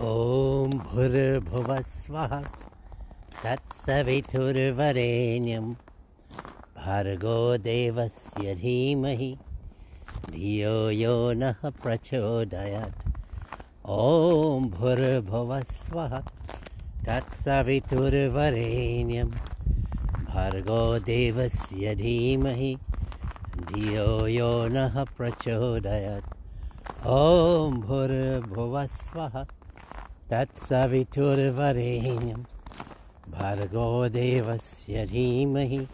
Om Bhurabhuvasvaha Tatsavithurvarenyam Bhargo Devasya Dhimahi Dhiyo Yo Naha Prachodayat. Om Bhurabhuvasvaha Tatsavithurvarenyam Bhargo Devasya Dhimahi Dhiyo Yo Naha Prachodayat. Om Bhurabhuvasvaha Tatsaviturvarenyam Bhargo Devasya Dhimahi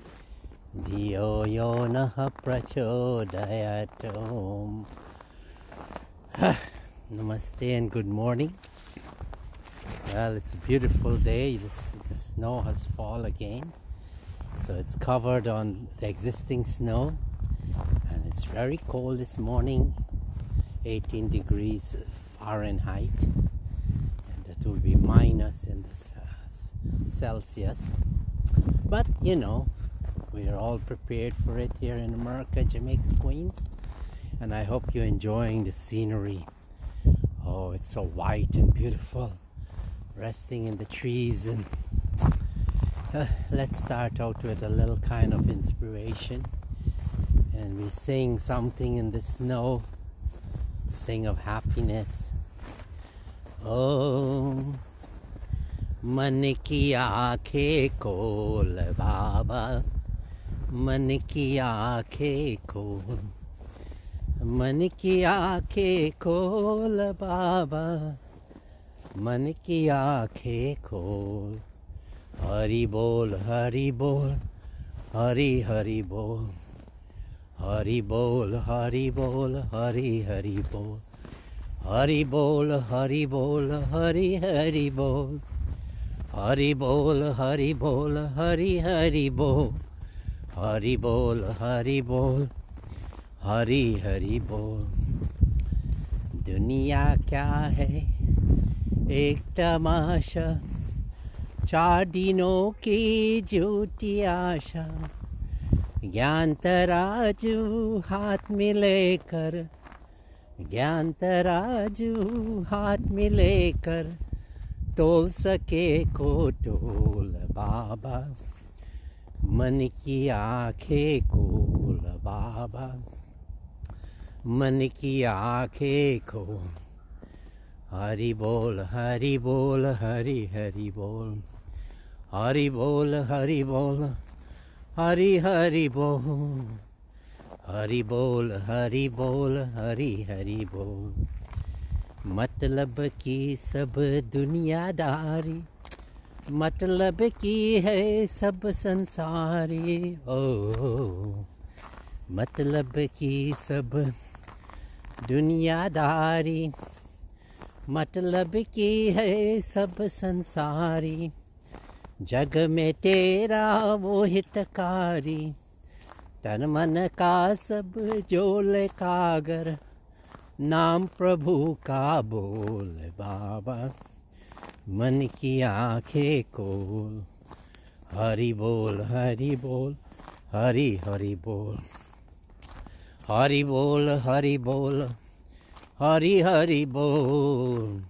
Dhiyo Yo Naha Prachodayat. Om. Namaste and good morning. Well, it's a beautiful day. The snow has fallen again. So it's covered on the existing snow. And it's very cold this morning. 18 degrees Fahrenheit. It will be minus in the Celsius, but you know, we are all prepared for it here in America, Jamaica, Queens, and I hope you're enjoying the scenery. Oh, it's so white and beautiful, resting in the trees. And let's start out with a little kind of inspiration, and we sing something in the snow, sing of happiness. Oh, मन की आँखें खोल बाबा, मन की आँखें खोल, मन की आँखें खोल बाबा, मन की आँखें खोल. हरि बोल हरि बोल, हरि हरि बोल, हरि बोल हरि बोल, हरि हरि बोल. Hari bol, hari bol, hari hari bol. Hari bol, hari bol, hari hari bol. Hari bol, hari bol, hari hari bol. दुनिया क्या है एक तमाशा, चार दिनों की झूठी आशा. ज्ञान तराजू हाथ में लेकर, ज्ञान तराजू हाथ में लेकर, तोल सके को तोल बाबा, मन की आँखें खोल बाबा, मन की आँखें खोल. हरि बोल हरि बोल, हरि हरि बोल, हरि बोल हरि बोल, हरि हरि बोल. हरि बोल हरि बोल, हरि हरि बोल. मतलब की सब दुनियादारी, मतलब की है सब संसारी. ओ मतलब की सब दुनियादारी, मतलब की है सब संसारी. जग में तेरा वो हितकारी, तन मन का सब जोल कागर, नाम प्रभु का बोल बाबा, मन की आँखें खोल. हरि बोल हरि बोल, हरि हरि बोल, हरि बोल हरि बोल, हरि हरि बोल.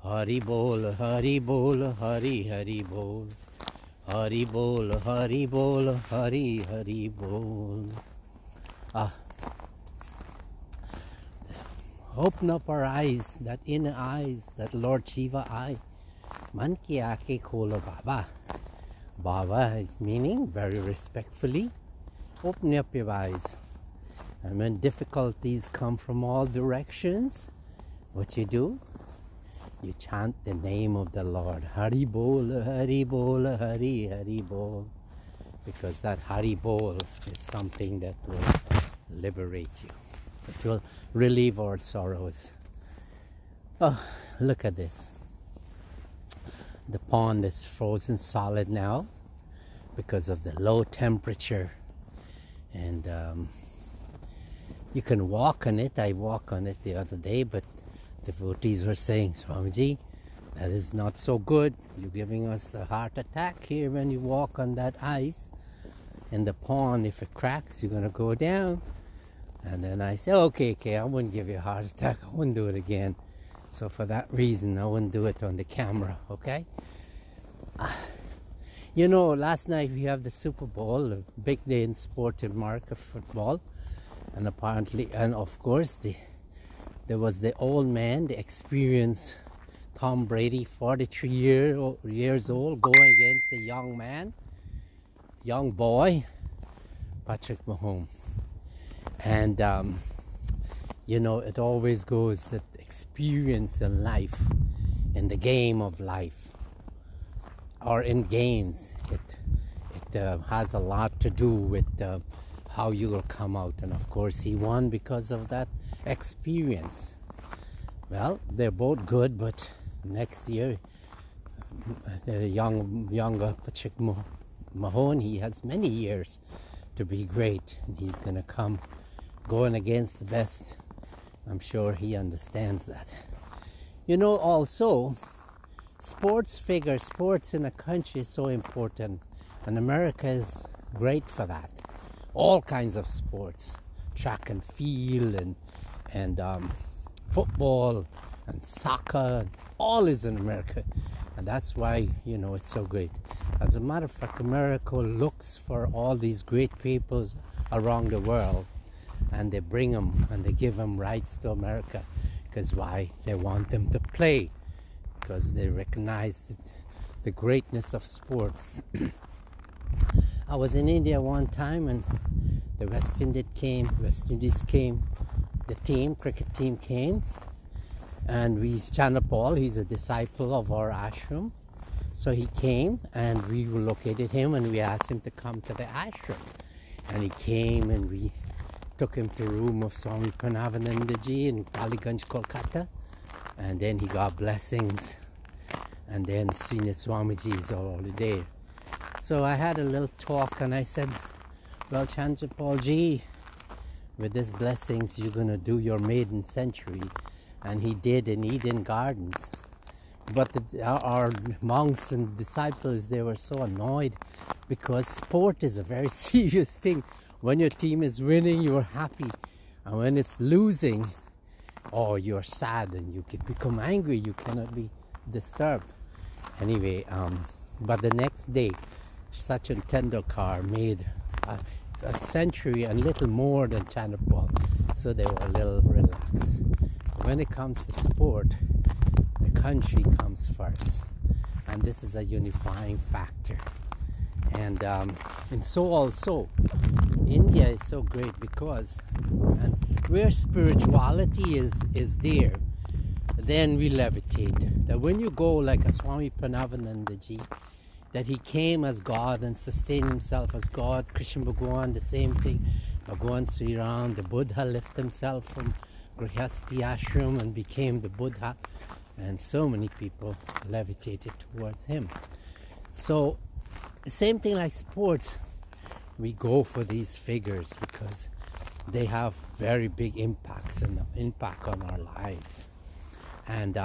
हरि बोल हरि बोल, हरि हरि बोल. Hari bol, hari bol, hari hari bol. Open up our eyes, that inner eyes, that Lord Shiva eye. Man ki aake kholo Baba. Baba is meaning very respectfully. Open up your eyes. And when difficulties come from all directions, what you do? You chant the name of the Lord. Hari bol, Hari bol, Hari Hari bol. Because that Hari bol is something that will liberate you. It will relieve our sorrows. Oh, look at this. The pond is frozen solid now because of the low temperature. And you can walk on it. I walked on it the other day, but devotees were saying, Swamiji, that is not so good. You're giving us a heart attack here when you walk on that ice. In the pond, if it cracks, you're going to go down. And then I said, okay, I wouldn't give you a heart attack. I wouldn't do it again. So for that reason, I wouldn't do it on the camera, okay? You know, last night we have the Super Bowl, a big day in sport in America, football. And apparently, and of course, there was the old man, the experienced Tom Brady, 43 years old, going against the young boy, Patrick Mahomes. And, you know, it always goes that experience in life, in the game of life, or in games, it has a lot to do with how you will come out. And of course, he won because of that experience. Well, they're both good, but next year, the younger Patrick Mahomes, he has many years to be great, and he's going to come going against the best. I'm sure he understands that. You know, also, sports in a country is so important, and America is great for that. All kinds of sports, track and field, and football, and soccer, all is in America. And that's why, you know, it's so great. As a matter of fact, America looks for all these great peoples around the world, and they bring them and they give them rights to America. Because why? They want them to play, because they recognize the greatness of sport. I was in India one time, and the West Indies came, the cricket team came, and Chanapal, he's a disciple of our ashram, so he came, and we located him, and we asked him to come to the ashram, and he came, and we took him to the room of Swami Parameshananda ji in Kaliganj, Kolkata, and then he got blessings, and then Senior Swamiji is already there. So I had a little talk, and I said, well, Chandrapal ji, with these blessings, you're going to do your maiden century. And he did in Eden Gardens. But our monks and disciples, they were so annoyed, because sport is a very serious thing. When your team is winning, you're happy. And when it's losing, oh, you're sad, and you can become angry. You cannot be disturbed. Anyway, but the next day, Sachin Tendulkar made a century and little more than Chandrapal, so they were a little relaxed. When it comes to sport, the country comes first, and this is a unifying factor. And so also, India is so great because, and where spirituality is there, then we levitate. That when you go like a Swami Parameshananda ji, that he came as God and sustained himself as God. Krishna Bhagwan, the same thing. Bhagwan Sri Ram, the Buddha left himself from Grihasti ashram and became the Buddha. And so many people levitated towards him. So, the same thing like sports. We go for these figures because they have very big impacts and impact on our lives. And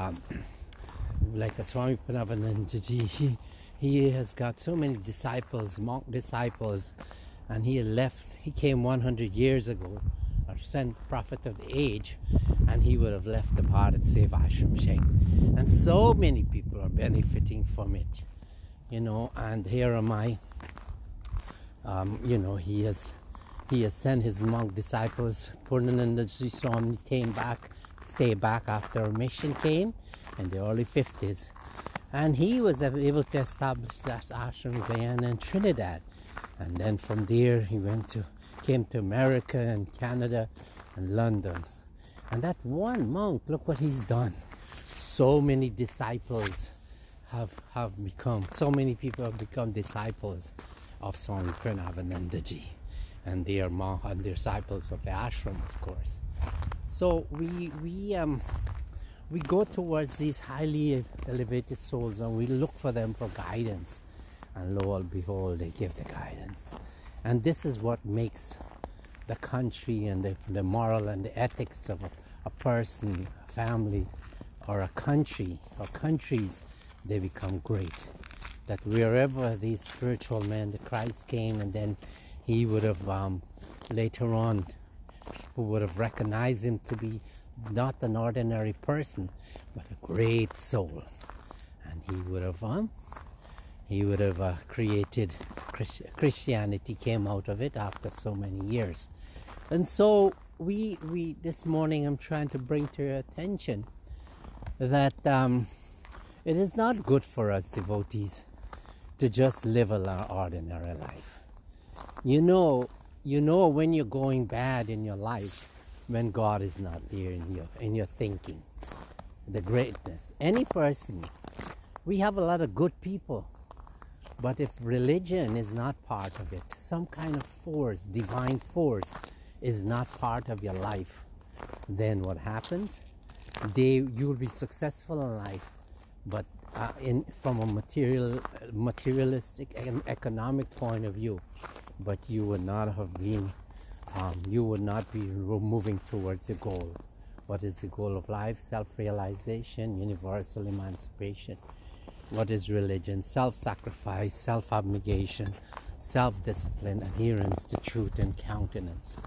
like a Swami Parameshananda ji, he has got so many disciples, monk disciples, and he came 100 years ago, or sent prophet of the age, and he would have left the BHARAT SEVASHRAM. And so many people are benefiting from it, you know, and here am I, you know, he has sent his monk disciples. Purnananda Swami stay back after a mission came in the early 50s. And he was able to establish that ashram in Guyana and Trinidad. And then from there he came to America and Canada and London. And that one monk, look what he's done. So many disciples have become, so many people have become disciples of Swami Parameshananda ji. And they are disciples of the ashram, of course. So we go towards these highly elevated souls, and we look for them for guidance. And lo and behold, they give the guidance. And this is what makes the country and the moral and the ethics of a person, a family, or a country, or countries, they become great. That wherever these spiritual men, the Christ came, and then he would have, later on, people would have recognized him to be not an ordinary person, but a great soul. And he would have created Christianity, came out of it after so many years. And so we this morning I'm trying to bring to your attention that it is not good for us devotees to just live an ordinary life. You know when you're going bad in your life, when God is not there in your thinking. The greatness. Any person, we have a lot of good people, but if religion is not part of it, some kind of force, divine force, is not part of your life, then what happens? You'll be successful in life, but from a materialistic and economic point of view, but you would not have been, you would not be moving towards your goal. What is the goal of life? Self-realization, universal emancipation. What is religion? Self-sacrifice, self-abnegation, self-discipline, adherence to truth and countenance.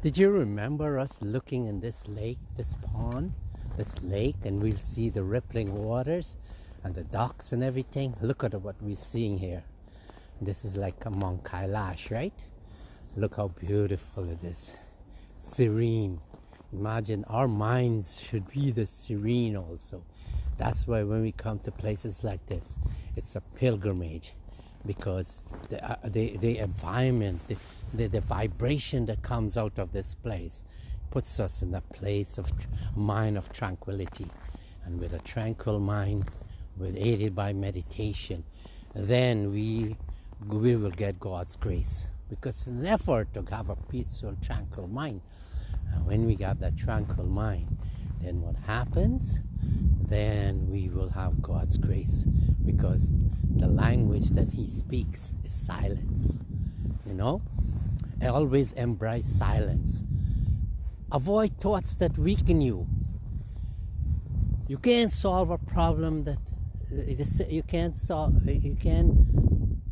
Did you remember us looking in this lake, this pond, this lake, and we'll see the rippling waters and the ducks and everything? Look at what we're seeing here. This is like among Kailash, right? Look how beautiful it is. Serene. Imagine our minds should be the serene also. That's why when we come to places like this, it's a pilgrimage, because the environment, the vibration that comes out of this place puts us in a place of mind of tranquility. And with a tranquil mind, aided by meditation, then we will get God's grace. Because it's an effort to have a peaceful, tranquil mind. And when we got that tranquil mind, then what happens? Then we will have God's grace, because the language that He speaks is silence. Always embrace silence. Avoid thoughts that weaken you. You can't solve a problem you can't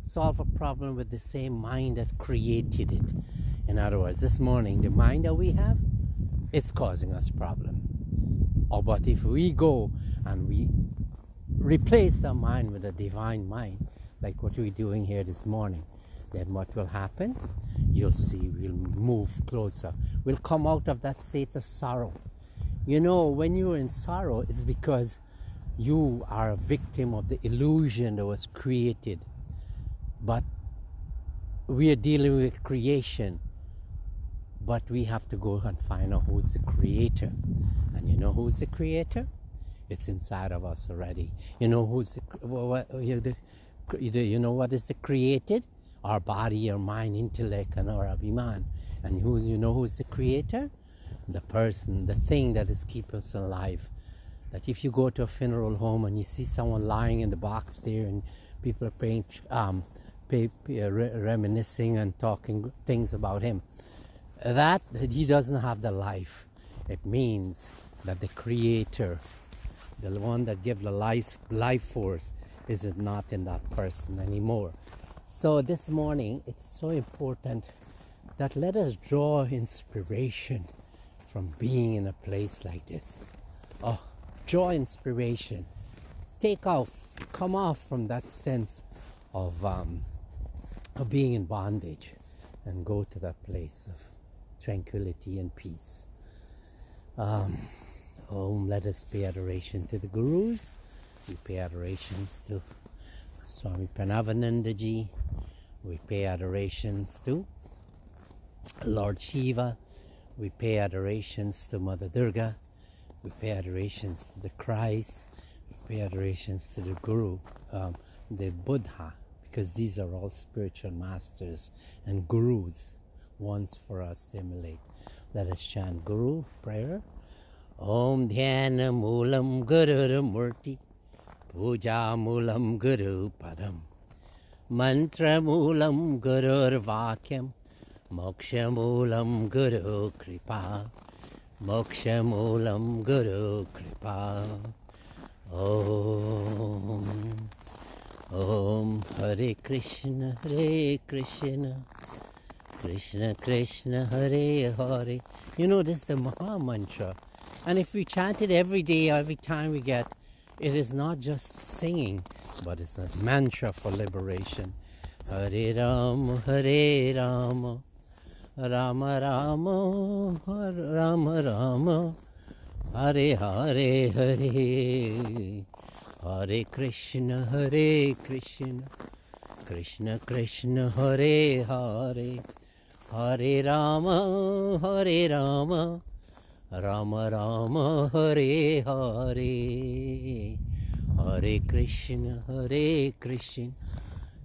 solve a problem with the same mind that created it. In other words, this morning, the mind that we have, it's causing us problem. But if we go and we replace the mind with a divine mind, like what we're doing here this morning, then what will happen? You'll see, we'll move closer. We'll come out of that state of sorrow. When you're in sorrow, it's because you are a victim of the illusion that was created. But we are dealing with creation. But we have to go and find out who's the creator. And you know who's the creator? It's inside of us already. You know what is the created? Our body, our mind, intellect, and our abhiman. And who's the creator? The person, the thing that is keeping us alive. That if you go to a funeral home and you see someone lying in the box there, and people are reminiscing and talking things about him, that he doesn't have the life. It means that the creator, the one that gives the life force, is not in that person anymore. So this morning, it's so important that let us draw inspiration from being in a place like this. Draw inspiration. Come off from that sense of being in bondage, and go to that place of tranquility and peace. Let us pay adoration to the Gurus. We pay adorations to Swami Parameshananda ji. We pay adorations to Lord Shiva. We pay adorations to Mother Durga. We pay adorations to the Christ. We pay adorations to the Guru, the Buddha, because these are all spiritual masters and Gurus, ones for us to emulate. Let us chant Guru prayer. Om Dhyana Moolam Guru Murti Puja Moolam Guru Padam Mantra Moolam Guru Vakyam Moksha Moolam Guru Kripa Moksha Moolam Guru Kripa. Om Hare Krishna Krishna Krishna Hare Hare. You know, this is the Maha Mantra. And if we chant it every day, every time we get, it is not just singing, but it's a mantra for liberation. Hare Rama, Hare Rama, Rama Rama, Rama Rama, Hare Hare Hare, Hare Krishna, Hare Krishna, Krishna Krishna, Hare Hare, Hare Rama, Hare Rama, Rama Rama, Hare Hare, Hare Krishna, Hare Krishna,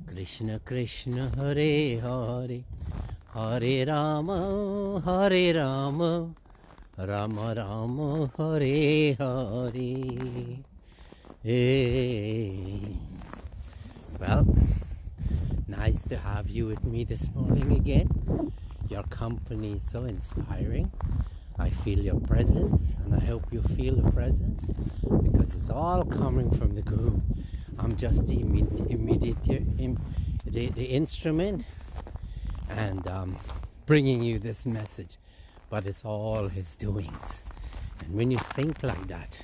Krishna Krishna, Hare Hare, Hare Rama, Hare Rama, Rama Rama, Hare Hare. Hey. Well, nice to have you with me this morning again. Your company is so inspiring. I feel your presence, and I hope you feel the presence, because it's all coming from the Guru. I'm just the instrument, and bringing you this message, but it's all his doings. And when you think like that,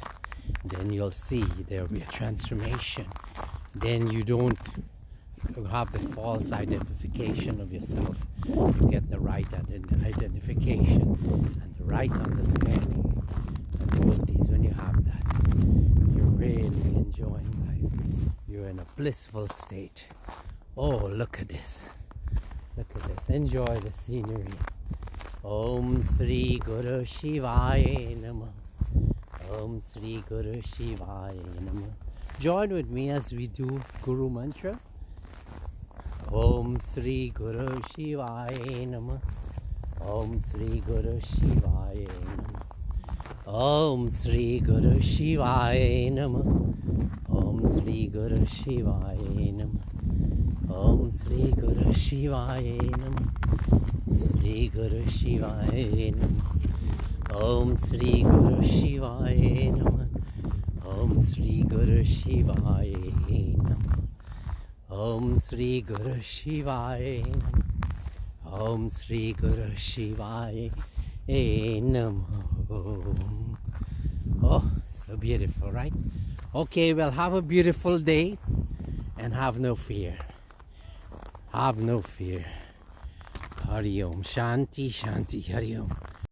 then you'll see there'll be a transformation. Then you don't have the false identification of yourself. You get the right identification and the right understanding. And devotees, when you have that, you're really enjoying life. You're in a blissful state. Oh, look at this. Look at this. Enjoy the scenery. Om Sri Guru Shivaya Namah. Om Sri Guru Shivaya Namah. Join with me as we do Guru Mantra. Om Sri Guru Shivaya Namah. Om Sri Guru Shivaya Namah. Om Sri Guru Shivaya Namah. Om Sri Guru Shivaya Namah. Om Sri Guru Shivaya Namah. Sri Guru Shivaya Namah. Om Sri Guru Shivaya Namah. Om Sri Guru Shivaya Namah. Om Sri Guru Shivaya Namah. Om Sri Guru Shivaya Namah. Oh, so beautiful, right? Okay, well, have a beautiful day and have no fear. Have no fear. Hari Om. Shanti, Shanti, Hari Om.